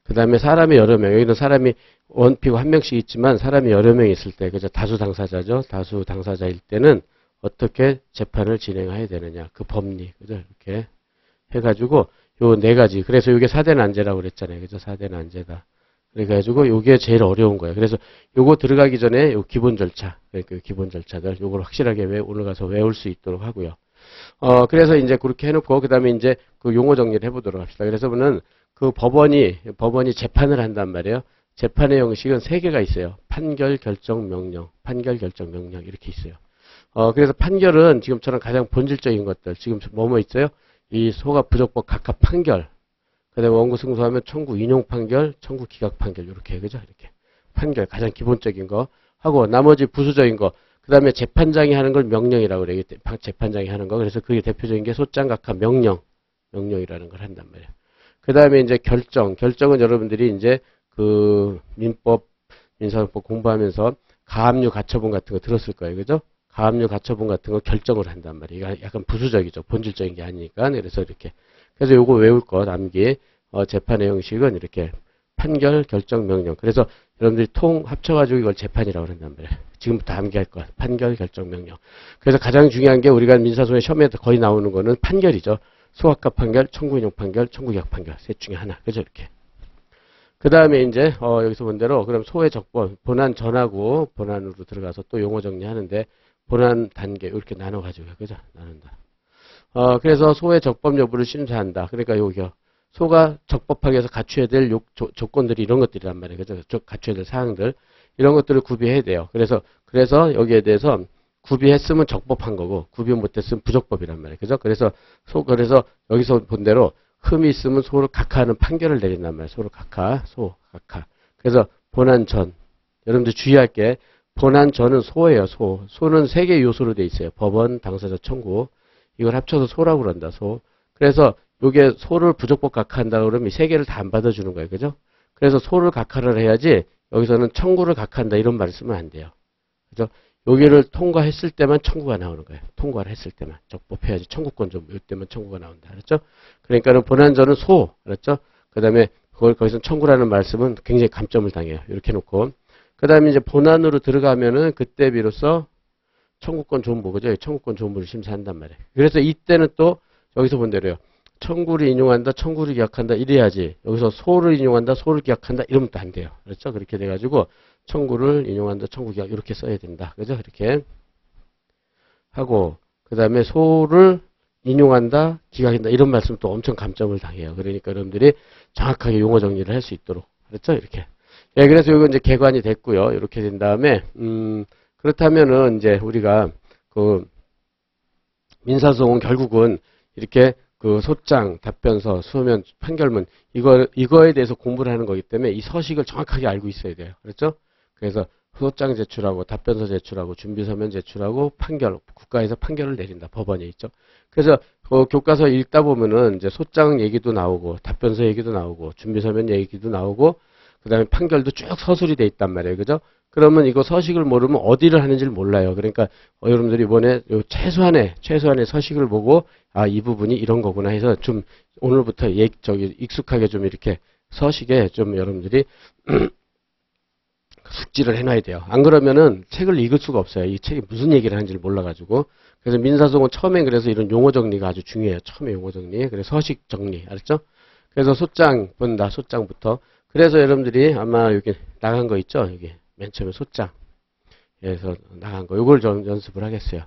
그 다음에 사람이 여러 명, 여기는 사람이 원피고 한 명씩 있지만 사람이 여러 명 있을 때, 그죠? 다수 당사자죠? 다수 당사자일 때는 어떻게 재판을 진행해야 되느냐. 그 법리, 그죠? 이렇게 해가지고 요 네 가지. 그래서 이게 사대난제라고 그랬잖아요. 그죠? 사대난제다. 그래가지고 요게 제일 어려운 거예요. 그래서 요거 들어가기 전에 요 기본 절차, 그 기본 절차들 요걸 확실하게 오늘 가서 외울 수 있도록 하고요. 그래서 이제 그렇게 해놓고 그 다음에 이제 그 용어 정리를 해보도록 합시다. 그래서 보면 그 법원이 재판을 한단 말이에요. 재판의 형식은 세 개가 있어요. 판결, 결정, 명령, 판결, 결정, 명령 이렇게 있어요. 그래서 판결은 지금처럼 가장 본질적인 것들 지금 뭐뭐 있어요? 이 소가 부족법 각각 판결. 그 다음에 원고 승소하면 청구 인용 판결, 청구 기각 판결 이렇게 그죠? 이렇게 판결 가장 기본적인 거 하고 나머지 부수적인 거. 그 다음에 재판장이 하는 걸 명령이라고 그래요. 재판장이 하는 거. 그래서 그게 대표적인 게 소장각한 명령이라는 걸 한단 말이에요. 그 다음에 이제 결정은 여러분들이 이제 그 민사법 공부하면서 가압류 가처분 같은 거 들었을 거예요. 그죠? 가압류 가처분 같은 거 결정을 한단 말이에요. 이거 약간 부수적이죠. 본질적인 게 아니니까. 그래서 이렇게. 그래서 요거 외울 것, 암기, 재판의 형식은 이렇게 판결, 결정, 명령. 그래서 여러분들이 합쳐가지고 이걸 재판이라고 그런단 말이에요. 지금부터 암기할 것. 판결, 결정, 명령. 그래서 가장 중요한 게 우리가 민사소의 시험에 거의 나오는 거는 판결이죠. 소학과 판결, 청구 인용 판결, 청구 기각 판결. 셋 중에 하나. 그죠? 이렇게. 그 다음에 이제, 여기서 본 대로, 그럼 소의 적본, 본안 전하고 본안으로 들어가서 또 용어 정리하는데, 본안 단계, 이렇게 나눠가지고, 그죠? 나눈다. 그래서 소의 적법 여부를 심사한다. 그러니까 여기요. 소가 적법하게 해서 갖춰야 될 조건들이 이런 것들이란 말이에요. 그죠? 갖춰야 될 사항들. 이런 것들을 구비해야 돼요. 그래서 여기에 대해서 구비했으면 적법한 거고, 구비 못했으면 부적법이란 말이에요. 그죠? 그래서 여기서 본 대로 흠이 있으면 소를 각하하는 판결을 내린단 말이에요. 소를 각하. 그래서 본안전. 여러분들 주의할 게, 본안전은 소예요, 소. 소는 세 개의 요소로 돼 있어요. 법원, 당사자, 청구. 이걸 합쳐서 소라고 그런다, 소. 그래서 요게 소를 부적법 각하한다 그러면 이 세 개를 다 안 받아주는 거예요. 그죠? 그래서 소를 각하를 해야지 여기서는 청구를 각하한다 이런 말을 쓰면 안 돼요. 그죠? 여기를 통과했을 때만 청구가 나오는 거예요. 통과를 했을 때만. 적법해야지 청구권 좀, 이때만 청구가 나온다. 알았죠? 그러니까는 본안전은 소. 알았죠? 그 다음에 거기서 청구라는 말씀은 굉장히 감점을 당해요. 이렇게 놓고. 그 다음에 이제 본안으로 들어가면은 그때 비로소 청구권 존부, 그죠? 청구권 존부를 심사한단 말이에요. 그래서 이때는 또 여기서 본 대로요. 청구를 인용한다, 청구를 기각한다 이래야지. 여기서 소를 인용한다, 소를 기각한다 이러면 또 안 돼요. 그렇죠? 그렇게 돼가지고 청구를 인용한다, 청구 기각 이렇게 써야 된다. 그죠? 이렇게 하고 그 다음에 소를 인용한다, 기각한다 이런 말씀 또 엄청 감점을 당해요. 그러니까 여러분들이 정확하게 용어 정리를 할 수 있도록. 그렇죠? 이렇게. 예, 그래서 이거 이제 개관이 됐고요. 이렇게 된 다음에 그렇다면은 이제 우리가 그 민사소송은 결국은 이렇게 그 소장, 답변서, 수면, 판결문 이거에 대해서 공부를 하는 거기 때문에 이 서식을 정확하게 알고 있어야 돼요. 그렇죠? 그래서 소장 제출하고 답변서 제출하고 준비서면 제출하고 판결, 국가에서 판결을 내린다. 법원에 있죠. 그래서 그 교과서 읽다 보면은 이제 소장 얘기도 나오고 답변서 얘기도 나오고 준비서면 얘기도 나오고 그다음에 판결도 쭉 서술이 돼 있단 말이에요. 그죠? 그러면 이거 서식을 모르면 어디를 하는지를 몰라요. 그러니까 여러분들이 이번에 요 최소한의 서식을 보고 아, 이 부분이 이런 거구나 해서 좀 오늘부터 익숙하게 좀 이렇게 서식에 좀 여러분들이 숙지를 해놔야 돼요. 안 그러면은 책을 읽을 수가 없어요. 이 책이 무슨 얘기를 하는지를 몰라가지고. 그래서 민사소송은 처음엔 그래서 이런 용어 정리가 아주 중요해요. 처음에 용어 정리. 그래서 서식 정리. 알았죠? 그래서 소장 본다. 소장부터. 그래서 여러분들이 아마 여기 나간 거 있죠? 여기 맨 처음에 소장. 그래서 나간 거. 요걸 좀 연습을 하겠어요.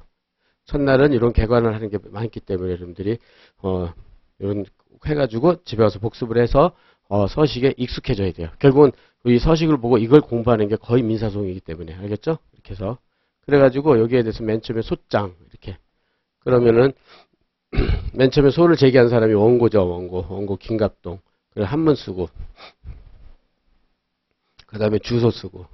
첫날은 이런 개관을 하는 게 많기 때문에 여러분들이 이런 해가지고 집에 와서 복습을 해서 서식에 익숙해져야 돼요. 결국은 이 서식을 보고 이걸 공부하는 게 거의 민사소송이기 때문에 알겠죠? 이렇게 해서 그래가지고 여기에 대해서 맨 처음에 소장 이렇게 그러면은 맨 처음에 소를 제기한 사람이 원고죠. 원고 김갑동. 그리고 한문 쓰고 그 다음에 주소 쓰고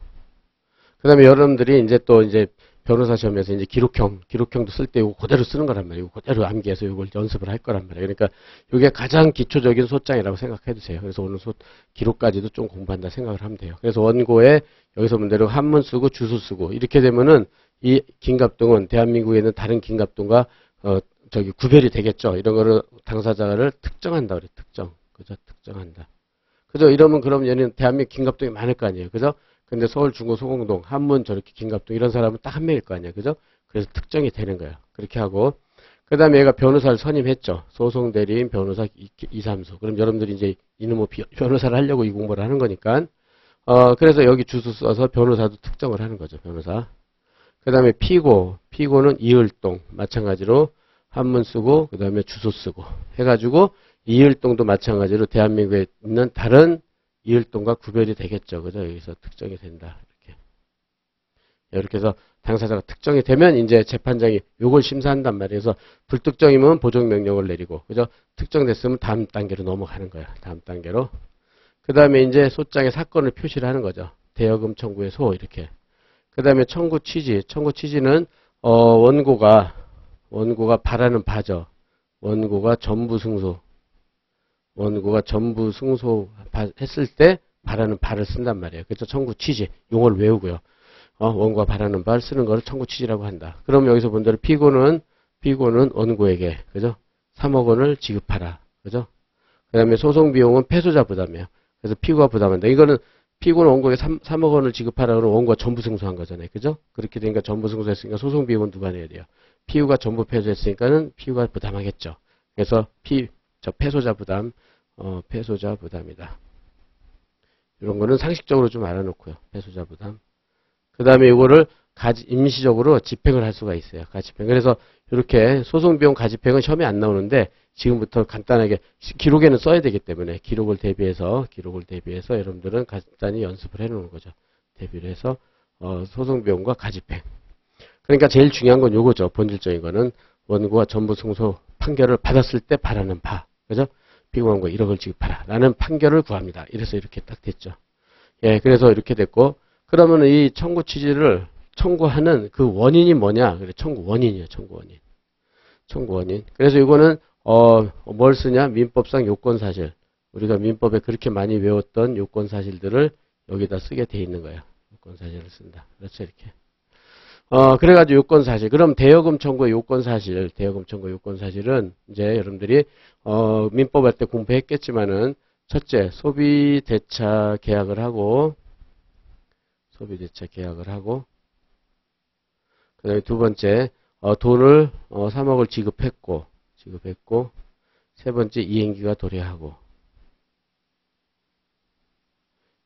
그 다음에 여러분들이 이제 또 이제 변호사 시험에서 이제 기록형도 쓸 때 이거 그대로 쓰는 거란 말이에요. 이거 그대로 암기해서 이걸 연습을 할 거란 말이에요. 그러니까 이게 가장 기초적인 소장이라고 생각해 두세요. 그래서 오늘 기록까지도 좀 공부한다 생각을 하면 돼요. 그래서 원고에 여기서 문제로 한문 쓰고 주소 쓰고 이렇게 되면은 이 김갑동은 대한민국에 있는 다른 김갑동과 구별이 되겠죠. 이런 거를 당사자를 특정한다 그래. 그죠? 특정한다. 그죠? 이러면 그럼 얘는 대한민국 김갑동이 많을 거 아니에요. 그죠? 근데 서울 중구 소공동 한문 저렇게 김갑동 이런 사람은 딱 한 명일 거 아니야. 그죠? 그래서 특정이 되는 거예요. 그렇게 하고 그 다음에 얘가 변호사를 선임했죠. 소송대리인 변호사 2, 3수. 그럼 여러분들이 이제 이놈의 변호사를 하려고 이 공부를 하는 거니까 그래서 여기 주소 써서 변호사도 특정을 하는 거죠. 변호사. 그 다음에 피고는 이을동. 마찬가지로 한문 쓰고, 그 다음에 주소 쓰고. 해가지고, 이을동도 마찬가지로 대한민국에 있는 다른 이을동과 구별이 되겠죠. 그죠? 여기서 특정이 된다. 이렇게 해서 당사자가 특정이 되면 이제 재판장이 요걸 심사한단 말이에요. 그래서 불특정이면 보정명령을 내리고, 그죠? 특정됐으면 다음 단계로 넘어가는 거야. 다음 단계로. 그 다음에 이제 소장에 사건을 표시를 하는 거죠. 대여금 청구의 소, 이렇게. 그 다음에 청구 취지. 청구 취지는, 원고가 바라는 바죠. 원고가 전부 승소 했을 때 바라는 바를 쓴단 말이에요. 그래서 청구 취지. 용어를 외우고요. 원고가 바라는 바를 쓰는 거를 청구 취지라고 한다. 그럼 여기서 본 대로 피고는 원고에게, 그죠? 3억 원을 지급하라. 그죠? 그 다음에 소송 비용은 패소자 부담이에요. 그래서 피고가 부담한다. 이거는 피고는 원고에게 3억 원을 지급하라 그러면 원고가 전부 승소한 거잖아요. 그죠? 그렇게 되니까 전부 승소했으니까 소송 비용은 누가 내야 돼요? 피고가 전부 패소했으니까는 피고가 부담하겠죠. 그래서 패소자 부담이다. 이런 거는 상식적으로 좀 알아놓고요. 패소자 부담. 그 다음에 이거를 임시적으로 집행을 할 수가 있어요. 가집행. 그래서 이렇게 소송비용 가집행은 시험에 안 나오는데 지금부터 간단하게 기록에는 써야 되기 때문에 기록을 대비해서 여러분들은 간단히 연습을 해놓는 거죠. 대비를 해서 소송비용과 가집행. 그러니까 제일 중요한 건 요거죠. 본질적인 거는 원고가 전부 승소 판결을 받았을 때 바라는 바. 그죠? 피고원고 1억을 지급하라. 라는 판결을 구합니다. 이래서 이렇게 딱 됐죠. 예, 그래서 이렇게 됐고, 그러면 이 청구 취지를 청구하는 그 원인이 뭐냐? 그래, 청구 원인이에요. 청구 원인. 그래서 이거는 뭘 쓰냐? 민법상 요건 사실. 우리가 민법에 그렇게 많이 외웠던 요건 사실들을 여기다 쓰게 돼 있는 거예요. 요건 사실을 쓴다. 그렇죠, 이렇게. 그래가지고 요건 사실. 그럼 대여금 청구의 요건 사실은 이제 여러분들이 민법 할 때 공부했겠지만은 첫째, 소비대차 계약을 하고 그다음에 두 번째, 돈을 3억을 지급했고 세 번째, 이행기가 도래하고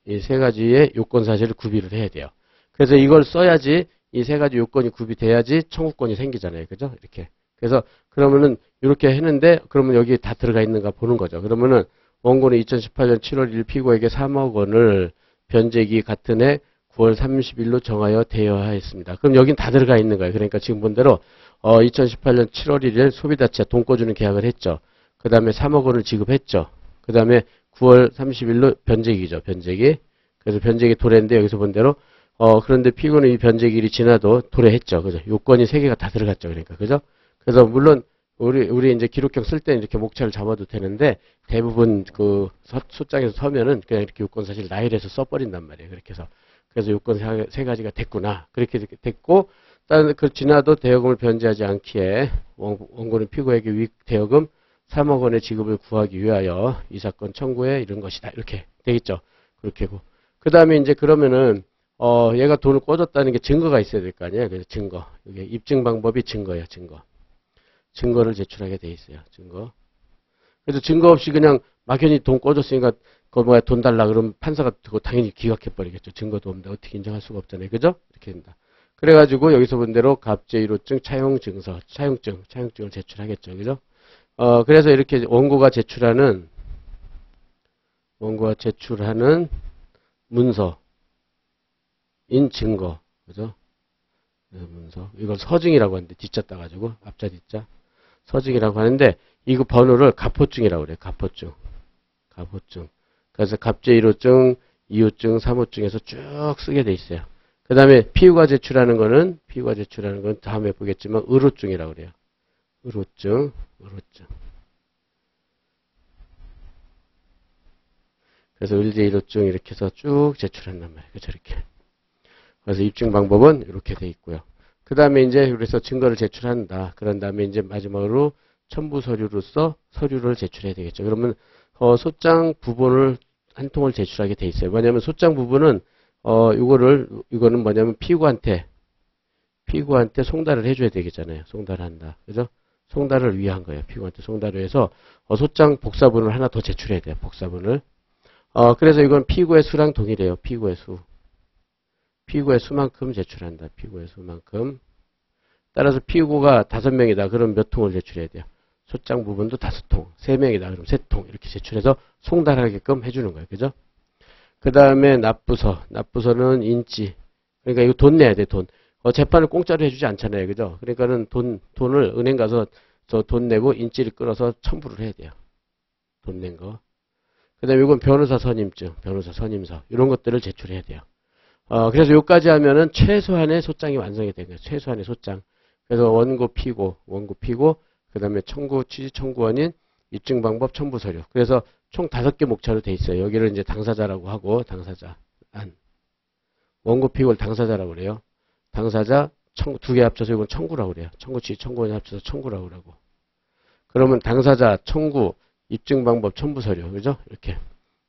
이 세 가지의 요건 사실을 구비를 해야 돼요. 그래서 이걸 써야지 이 세 가지 요건이 구비돼야지 청구권이 생기잖아요. 그죠? 이렇게. 그래서 그러면은 이렇게 했는데 그러면 여기 다 들어가 있는가 보는 거죠. 그러면은 원고는 2018년 7월 1일 피고에게 3억 원을 변제기 같은 해 9월 30일로 정하여 대여하였습니다. 그럼 여긴 다 들어가 있는 거예요. 그러니까 지금 본 대로 2018년 7월 1일 소비자체 돈 꿔주는 계약을 했죠. 그 다음에 3억 원을 지급했죠. 그 다음에 9월 30일로 변제기죠. 변제기. 그래서 변제기 도래인데 여기서 본 대로 그런데 피고는 이 변제기일이 지나도 도래했죠. 그죠? 요건이 3개가 다 들어갔죠. 그러니까. 그죠? 그래서 물론 우리 이제 기록형 쓸 때는 이렇게 목차를 잡아도 되는데 대부분 그 소장에서 서면은 그냥 이렇게 요건 사실 나열해서 써버린단 말이에요. 그렇게 해서. 그래서 요건 세 가지가 됐구나. 그렇게 됐고, 다른 그 지나도 대여금을 변제하지 않기에 원고는 피고에게 위익 대여금 3억 원의 지급을 구하기 위하여 이 사건 청구에 이런 것이다. 이렇게 되겠죠. 그렇게고. 그 다음에 이제 그러면은 얘가 돈을 꿔줬다는 게 증거가 있어야 될 거 아니에요. 그래서 증거. 이게 입증 방법이 증거예요. 증거를 제출하게 돼 있어요. 증거. 그래서 증거 없이 그냥 막연히 돈 꿔줬으니까 돈 달라 그러면 판사가 그거 당연히 기각해버리겠죠. 증거도 없는데 어떻게 인정할 수가 없잖아요. 그죠? 이렇게 된다. 그래가지고 여기서 본 대로 갑제1호증, 차용증을 제출하겠죠. 그죠? 그래서 이렇게 원고가 제출하는 문서인 증거. 그죠? 문서. 이걸 서증이라고 하는데 뒷자 따가지고 앞자 뒷자. 서증이라고 하는데 이거 번호를 가포증이라고 그래요. 가포증. 그래서 갑제1호증, 2호증, 3호증에서 쭉 쓰게 돼 있어요. 그 다음에 피고가 제출하는 거는 다음에 보겠지만 의로증이라고 그래요. 의로증. 그래서 의제1호증 이렇게 해서 쭉 제출한단 말이에요. 저렇게. 그래서 입증 방법은 이렇게 돼 있고요. 그 다음에 이제 그래서 증거를 제출한다. 그런 다음에 이제 마지막으로 첨부 서류로서 서류를 제출해야 되겠죠. 그러면 소장 부본을 한 통을 제출하게 돼 있어요. 뭐냐면 소장 부분은 이거는 뭐냐면 피고한테 송달을 해줘야 되겠잖아요. 송달을 한다. 그죠? 송달을 위한 거예요. 피고한테 송달을 해서 소장 복사본을 하나 더 제출해야 돼요. 복사본을. 그래서 이건 피고의 수랑 동일해요. 피고의 수. 피고의 수만큼 제출한다. 피고의 수만큼. 따라서 피고가 5명이다. 그럼 몇 통을 제출해야 돼요? 소장 부분도 5통. 3명이다. 그럼 3통. 이렇게 제출해서 송달하게끔 해주는 거예요. 그죠? 그 다음에 납부서. 납부서는 인지. 그러니까 이거 돈 내야 돼, 돈. 재판을 공짜로 해주지 않잖아요. 그죠? 그러니까는 돈을 은행 가서 저 돈 내고 인지를 끌어서 첨부를 해야 돼요. 돈 낸 거. 그 다음에 이건 변호사 선임증, 변호사 선임서. 이런 것들을 제출해야 돼요. 그래서 여기까지 하면은 최소한의 소장이 완성이 된 거예요. 최소한의 소장. 그래서 원고 피고, 그 다음에 청구, 취지 청구원인, 입증 방법, 첨부 서류. 그래서 총 5개 목차로 돼 있어요. 여기를 이제 당사자라고 하고, 당사자. 원고 피고를 당사자라고 그래요. 당사자, 청구, 2개 합쳐서 이건 청구라고 그래요. 청구, 취지 청구원이 합쳐서 청구라고 그러고. 그러면 당사자, 청구, 입증 방법, 첨부 서류. 그죠? 이렇게.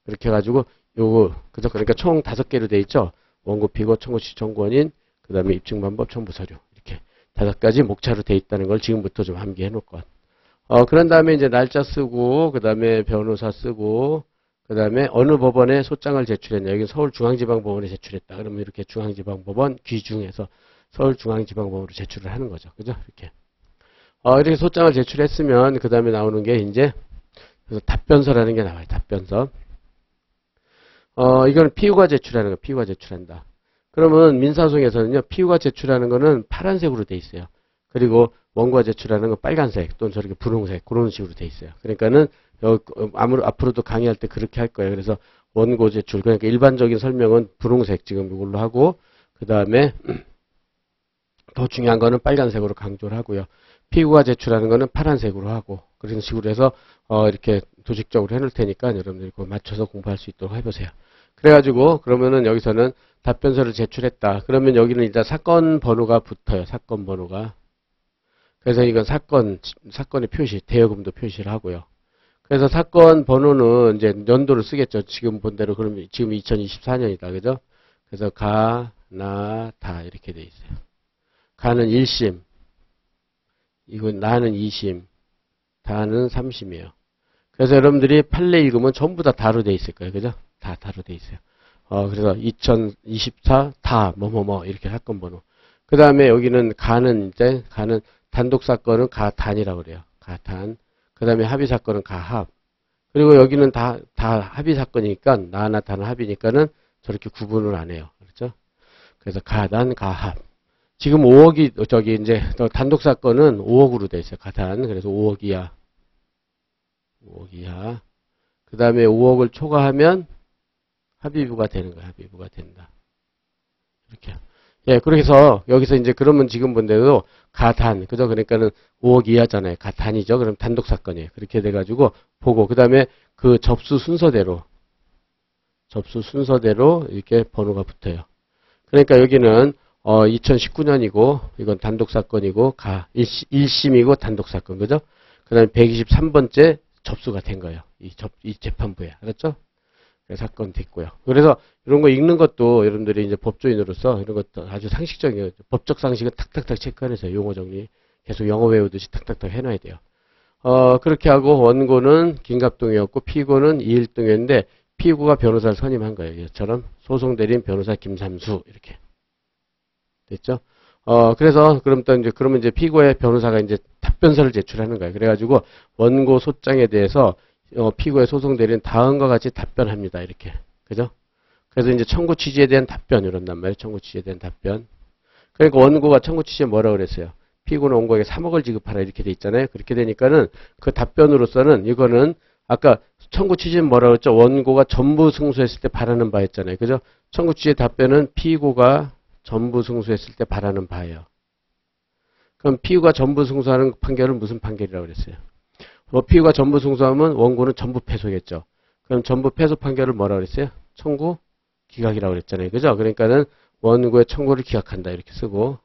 그렇게 해가지고, 요거, 그죠? 그러니까 총 5개로 돼 있죠? 원고 피고, 청구, 취지 청구원인, 그 다음에 입증 방법, 첨부 서류. 이렇게. 5가지 목차로 돼 있다는 걸 지금부터 좀 암기해 놓을 것. 그런 다음에 이제 날짜 쓰고, 그 다음에 변호사 쓰고, 그 다음에 어느 법원에 소장을 제출했냐. 여기 서울중앙지방법원에 제출했다. 그러면 이렇게 중앙지방법원 귀중에서 서울중앙지방법원으로 제출을 하는 거죠. 그죠? 이렇게. 이렇게 소장을 제출했으면, 그 다음에 나오는 게 이제, 그래서 답변서라는 게 나와요. 답변서. 이거는 피고가 제출하는 거, 피고가 제출한다. 그러면 민사소송에서는요, 피고가 제출하는 거는 파란색으로 돼 있어요. 그리고 원고가 제출하는 건 빨간색 또는 저렇게 분홍색 그런 식으로 돼 있어요. 그러니까는 앞으로도 강의할 때 그렇게 할 거예요. 그래서 원고 제출 그러니까 일반적인 설명은 분홍색 지금 이걸로 하고 그 다음에 더 중요한 거는 빨간색으로 강조를 하고요. 피고가 제출하는 거는 파란색으로 하고 그런 식으로 해서 이렇게 조직적으로 해놓을 테니까 여러분들이 그거 맞춰서 공부할 수 있도록 해보세요. 그래가지고 그러면은 여기서는 답변서를 제출했다. 그러면 여기는 일단 사건 번호가 붙어요. 사건 번호가. 그래서 이건 사건의 표시, 대여금도 표시를 하고요. 그래서 사건 번호는 이제 연도를 쓰겠죠. 지금 본 대로 그러면 지금 2024년이다. 그죠? 그래서 가, 나, 다 이렇게 돼 있어요. 가는 1심. 이건 나는 2심. 다는 3심이에요. 그래서 여러분들이 판례 읽으면 전부 다 다로 돼 있을 거예요. 그죠? 다 다로 돼 있어요. 그래서 2024 다 뭐뭐뭐 이렇게 사건 번호. 그 다음에 여기는 가는 단독 사건은 가단이라고 그래요. 가단. 그 다음에 합의 사건은 가합. 그리고 여기는 다 합의 사건이니까 나나 다는 합이니까는 저렇게 구분을 안 해요. 그렇죠? 그래서 가단, 가합. 지금 5억이 저기 이제 단독 사건은 5억으로 돼 있어요. 가단. 그래서 5억 이하. 5억 이하. 그 다음에 5억을 초과하면 합의부가 되는 거예요. 합의부가 된다. 이렇게. 예, 그렇게 해서 여기서 이제 그러면 지금 본 대로 가단, 그죠? 그러니까는 5억 이하잖아요. 가단이죠. 그럼 단독 사건이에요. 그렇게 돼가지고 보고 그 다음에 그 접수 순서대로 이렇게 번호가 붙어요. 그러니까 여기는 2019년이고 이건 단독 사건이고 1심이고 단독 사건, 그죠? 그 다음에 123번째 접수가 된 거예요. 이 재판부에. 알았죠? 사건 됐고요. 그래서 이런 거 읽는 것도 여러분들이 이제 법조인으로서 이런 것도 아주 상식적인 법적 상식은 탁탁탁 체크해서 용어 정리 계속 영어 외우듯이 탁탁탁 해놔야 돼요. 그렇게 하고 원고는 김갑동이었고 피고는 이일동이었는데 피고가 변호사를 선임한 거예요. 이처럼 소송대리인 변호사 김삼수 이렇게 됐죠. 그래서 그러면 이제 피고의 변호사가 이제 답변서를 제출하는 거예요. 그래가지고 원고 소장에 대해서 피고의 소송대리는 다음과 같이 답변합니다. 이렇게. 그죠? 그래서 이제 청구 취지에 대한 답변, 이런단 말이에요. 청구 취지에 대한 답변. 그러니까 원고가 청구 취지에 뭐라고 그랬어요? 피고는 원고에게 3억을 지급하라. 이렇게 돼 있잖아요. 그렇게 되니까는 그 답변으로서는 이거는 아까 청구 취지는 뭐라고 했죠? 원고가 전부 승소했을 때 바라는 바였잖아요. 그죠? 청구 취지의 답변은 피고가 전부 승소했을 때 바라는 바예요. 그럼 피고가 전부 승소하는 판결은 무슨 판결이라고 그랬어요? 피고가 전부 승소하면 원고는 전부 패소겠죠. 그럼 전부 패소 판결을 뭐라고 그랬어요? 청구 기각이라고 그랬잖아요. 그죠? 그러니까는 원고의 청구를 기각한다. 이렇게 쓰고.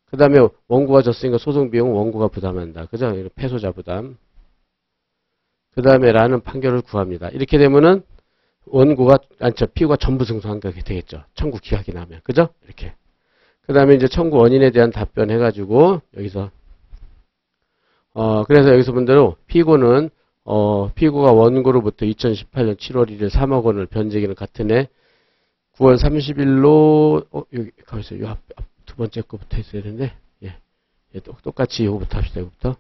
그 다음에 원고가 졌으니까 소송 비용은 원고가 부담한다. 그죠? 패소자 부담. 그 다음에 라는 판결을 구합니다. 이렇게 되면은 피고가 전부 승소한 게 되겠죠. 청구 기각이 나면. 그죠? 이렇게. 그 다음에 이제 청구 원인에 대한 답변 해가지고 여기서 그래서 여기서 본대로 피고는 피고가 원고로부터 2018년 7월 1일 3억 원을 변제기는 같은 해 9월 30일로 여기 가보세요. 요 두 번째 거부터 했어야 되는데 예, 똑같이 이거부터 합시다. 이거부터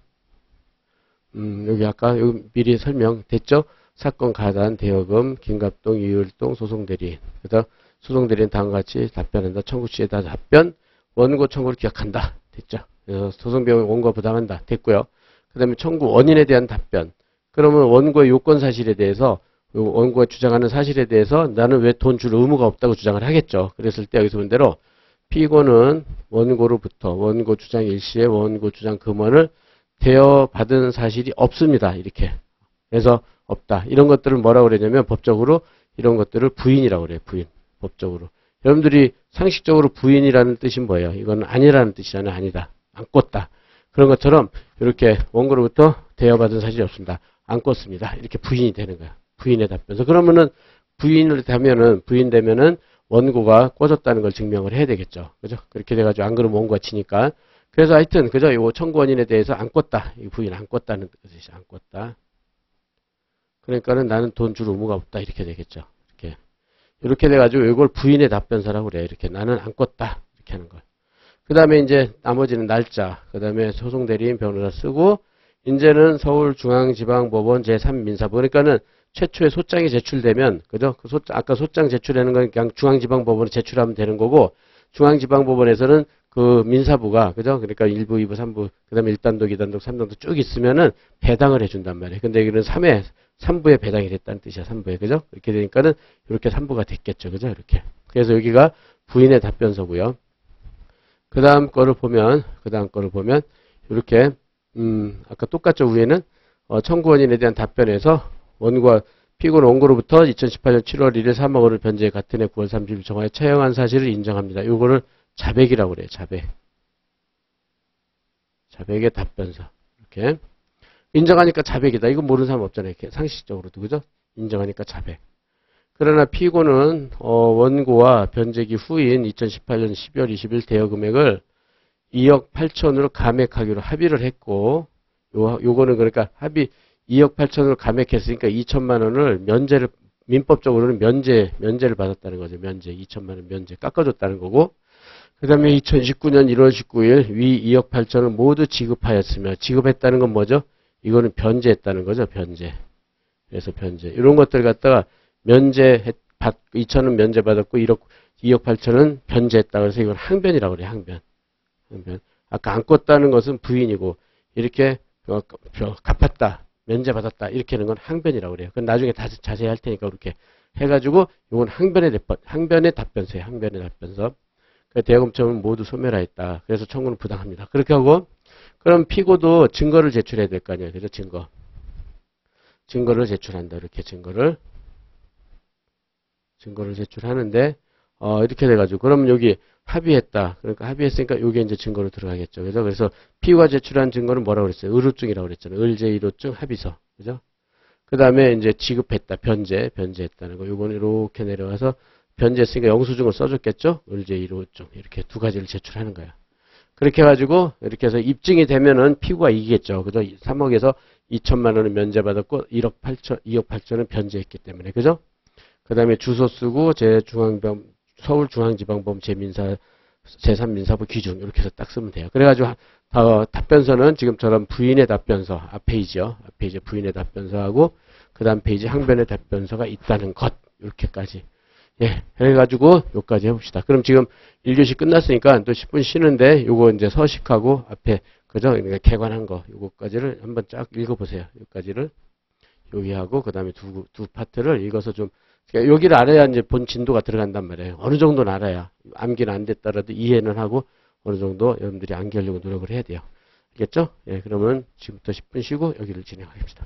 여기 아까 여기 미리 설명됐죠? 사건 가단 대여금 김갑동 이율동 소송대리인 그래서 소송대리인 다음과 같이 답변한다. 청구 시에 다 답변 원고 청구를 기각한다. 됐죠? 그래서 소송비용 원고가 부담한다. 됐고요. 그 다음에 청구 원인에 대한 답변. 그러면 원고의 요건 사실에 대해서 원고가 주장하는 사실에 대해서 나는 왜 돈 줄 의무가 없다고 주장을 하겠죠. 그랬을 때 여기서 본 대로 피고는 원고로부터 원고 주장 일시에 원고 주장 금원을 대여받은 사실이 없습니다. 이렇게. 그래서 없다. 이런 것들을 뭐라고 그러냐면 법적으로 이런 것들을 부인이라고 그래요. 부인. 법적으로. 여러분들이 상식적으로 부인이라는 뜻이 뭐예요? 이건 아니라는 뜻이잖아요. 아니다. 안 꿨다. 그런 것처럼 이렇게 원고로부터 대여받은 사실이 없습니다. 안 꿨습니다. 이렇게 부인이 되는 거야. 부인의 답변서. 그러면은 부인되면은 원고가 꿔줬다는 걸 증명을 해야 되겠죠. 그죠? 그렇게 돼가지고 안 그러면 원고가 치니까. 그래서 하여튼 그죠? 이 청구 원인에 대해서 안 꿨다. 이 부인 안 꿨다는 뜻이 안 꿨다. 그러니까는 나는 돈 줄 의무가 없다. 이렇게 되겠죠. 이렇게 돼가지고 이걸 부인의 답변서라고 그래. 이렇게 나는 안 껐다. 이렇게 하는 걸. 그 다음에 이제 나머지는 날짜. 그 다음에 소송대리인 변호사 쓰고 이제는 서울중앙지방법원 제3민사부. 그러니까는 최초의 소장이 제출되면 그죠? 아까 소장 제출하는 건 그냥 중앙지방법원에 제출하면 되는 거고 중앙지방법원에서는 그 민사부가 그죠? 그러니까 1부, 2부, 3부, 그다음에 1단독, 2단독, 3단독 쭉 있으면은 배당을 해준단 말이에요. 근데 여기는 3부에 배당이 됐다는 뜻이야. 3부에 그죠? 이렇게 되니까는 이렇게 3부가 됐겠죠. 그죠? 이렇게. 그래서 여기가 부인의 답변서고요. 그 다음 거를 보면 이렇게 아까 똑같죠. 위에는 청구 원인에 대한 답변에서 원고와 피고는 원고로부터 2018년 7월 1일 3억 원을 변제해 같은 해 9월 30일 정하에 차용한 사실을 인정합니다. 요거를 자백이라고 그래요. 자백의 답변서. 이렇게. 인정하니까 자백이다. 이거 모르는 사람 없잖아요. 이렇게 상식적으로도. 그죠? 인정하니까 자백. 그러나 피고는 원고와 변제기 후인 2018년 12월 20일 대여 금액을 2억 8천으로 감액하기로 합의를 했고 요거는 그러니까 2억 8천으로 감액했으니까 2천만 원을 민법적으로는 면제를 받았다는 거죠. 2천만 원 면제 깎아줬다는 거고 그 다음에 2019년 1월 19일 위 2억 8천을 모두 지급하였으며 지급했다는 건 뭐죠? 이거는 변제했다는 거죠. 변제. 그래서 변제. 이런 것들 갖다가 2천은 면제받았고 2억 8천은 변제했다. 그래서 이건 항변이라고 그래요. 항변. 아까 안 껐다는 것은 부인이고 이렇게 갚았다. 면제받았다. 이렇게 하는 건 항변이라고 그래요. 그건 나중에 다시 자세히 할 테니까 그렇게 해가지고 이건 항변의 답변서예요. 항변의 답변서. 대여금처는 모두 소멸하였다. 그래서 청구는 부당합니다. 그렇게 하고 그럼 피고도 증거를 제출해야 될 거 아니에요. 그죠? 증거를 제출한다. 이렇게 증거를 제출하는데 이렇게 돼가지고 그럼 여기 합의했다. 그러니까 합의했으니까 여기에 이제 증거로 들어가겠죠. 그죠? 그래서 피고가 제출한 증거는 뭐라고 그랬어요? 의료증이라고 그랬잖아요. 의제의료증 합의서. 그죠? 그 다음에 이제 지급했다. 변제했다는 거. 요거는 이렇게 내려와서 변제했으니까 영수증을 써줬겠죠? 의제의료증. 이렇게 두 가지를 제출하는 거야. 그렇게 해가지고 이렇게 해서 입증이 되면은 피고가 이기겠죠. 그죠? 3억에서 2천만 원은 면제받았고 2억 8천은 변제했기 때문에. 그죠? 그 다음에 주소 쓰고 서울중앙지방법원 제3민사부 기준 이렇게 해서 딱 쓰면 돼요. 그래가지고 답변서는 지금처럼 부인의 답변서 앞페이지요. 앞페이지 부인의 답변서하고 그 다음 페이지 항변의 답변서가 있다는 것 이렇게까지. 예, 그래가지고 요까지 해봅시다. 그럼 지금 1교시 끝났으니까 또 10분 쉬는데 요거 이제 서식하고 앞에 그죠? 그러니까 개관한 거 요거까지를 한번 쫙 읽어보세요. 요까지를 여기 하고 그 다음에 두 파트를 읽어서 좀 그러니까 여기를 알아야 이제 본 진도가 들어간단 말이에요. 어느 정도는 알아야 암기는 안 됐더라도 이해는 하고 어느 정도 여러분들이 암기하려고 노력을 해야 돼요. 알겠죠? 예, 그러면 지금부터 10분 쉬고 여기를 진행하겠습니다.